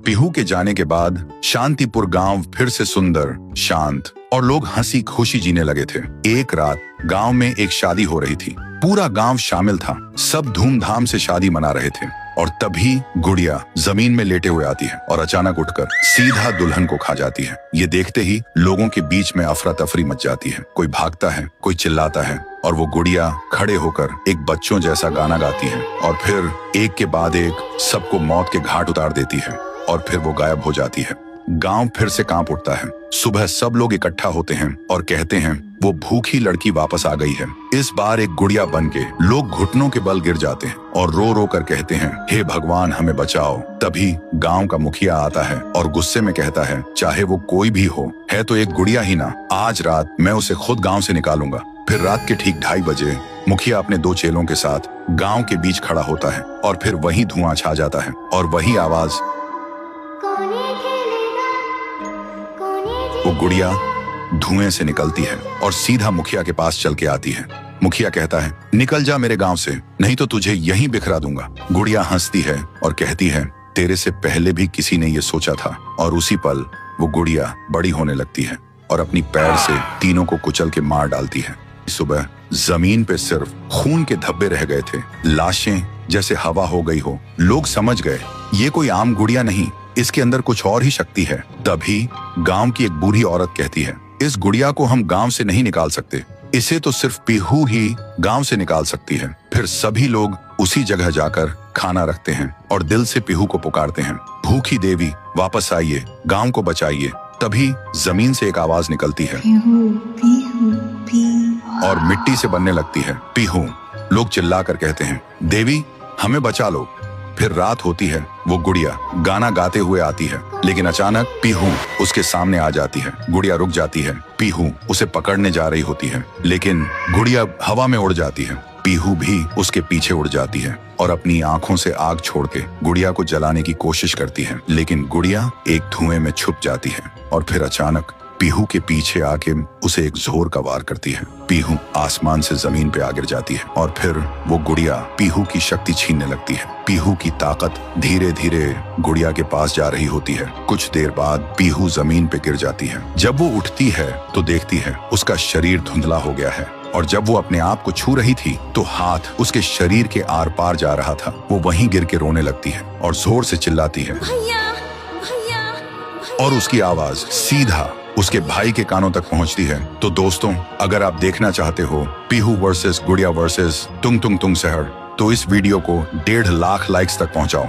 पीहू के जाने के बाद शांतिपुर गांव फिर से सुंदर, शांत और लोग हंसी खुशी जीने लगे थे। एक रात गांव में एक शादी हो रही थी। पूरा गांव शामिल था। सब धूमधाम से शादी मना रहे थे और तभी गुड़िया जमीन में लेटे हुए आती है और अचानक उठकर सीधा दुल्हन को खा जाती है। ये देखते ही लोगों के बीच में अफरा तफरी मच जाती है। कोई भागता है, कोई चिल्लाता है और वो गुड़िया खड़े होकर एक बच्चों जैसा गाना गाती है और फिर एक के बाद एक सबको मौत के घाट उतार देती है और फिर वो गायब हो जाती है। गांव फिर से कांप उठता है। सुबह सब लोग इकट्ठा होते हैं और कहते हैं वो भूखी लड़की वापस आ गई है। इस बार एक गुड़िया बनके लोग घुटनों के बल गिर जाते हैं और रो रो कर कहते हैं, हे भगवान हमें बचाओ। तभी गांव का मुखिया आता है और गुस्से में कहता है, चाहे वो कोई भी हो, है तो एक गुड़िया ही ना, आज रात मैं उसे खुद गाँव से निकालूंगा। फिर रात के ठीक 2:30 बजे मुखिया अपने 2 चेलों के साथ गांव के बीच खड़ा होता है और फिर वही धुआं छा जाता है और वही आवाज, वो गुड़िया धुएं से निकलती है और सीधा मुखिया के पास चल के आती है। मुखिया कहता है, निकल जा मेरे गांव से, नहीं तो तुझे यहीं बिखरा दूंगा। गुड़िया हंसती है और कहती है, तेरे से पहले भी किसी ने ये सोचा था। और उसी पल वो गुड़िया बड़ी होने लगती है और अपनी पैर से तीनों को कुचल के मार डालती है। सुबह जमीन पे सिर्फ खून के धब्बे रह गए थे, लाशें जैसे हवा हो गई हो। लोग समझ गए ये कोई आम गुड़िया नहीं, इसके अंदर कुछ और ही शक्ति है। तभी गांव की एक बूढ़ी औरत कहती है, इस गुड़िया को हम गांव से नहीं निकाल सकते, इसे तो सिर्फ पीहू ही गांव से निकाल सकती है। फिर सभी लोग उसी जगह जाकर खाना रखते हैं और दिल से पीहू को पुकारते हैं, भूखी देवी वापस आइए, गांव को बचाइए। तभी जमीन से एक आवाज निकलती है पीहू, पीहू, पीहू, और मिट्टी से बनने लगती है पीहू। लोग चिल्लाकर कहते हैं, देवी हमें बचा लो। फिर रात होती है। वो गुड़िया गाना गाते हुए आती है, लेकिन अचानक पीहू उसके सामने आ जाती है। गुड़िया रुक जाती है। पीहू उसे पकड़ने जा रही होती है, लेकिन गुड़िया हवा में उड़ जाती है। पीहू भी उसके पीछे उड़ जाती है और अपनी आंखों से आग छोड़ के गुड़िया को जलाने की कोशिश करती है, लेकिन गुड़िया एक धुएं में छुप जाती है और फिर अचानक पीहू के पीछे आके उसे एक जोर का वार करती है। पीहू आसमान से जमीन पे आ गिर जाती है और फिर वो गुड़िया पीहू की शक्ति छीनने लगती है। पीहू की ताकत धीरे धीरे गुड़िया के पास जा रही होती है। कुछ देर बाद पीहू जमीन पे गिर जाती है। जब वो उठती है तो देखती है उसका शरीर धुंधला हो गया है और जब वो अपने आप को छू रही थी तो हाथ उसके शरीर के आर पार जा रहा था। वो वहीं गिर के रोने लगती है और जोर से चिल्लाती है, भैया, भैया, भैया। और उसकी आवाज सीधा उसके भाई के कानों तक पहुंचती है। तो दोस्तों, अगर आप देखना चाहते हो पीहू वर्सेस गुड़िया वर्सेस तुंग तुंग तुंग सहर, तो इस वीडियो को 1.5 लाख लाइक्स तक पहुंचाओ।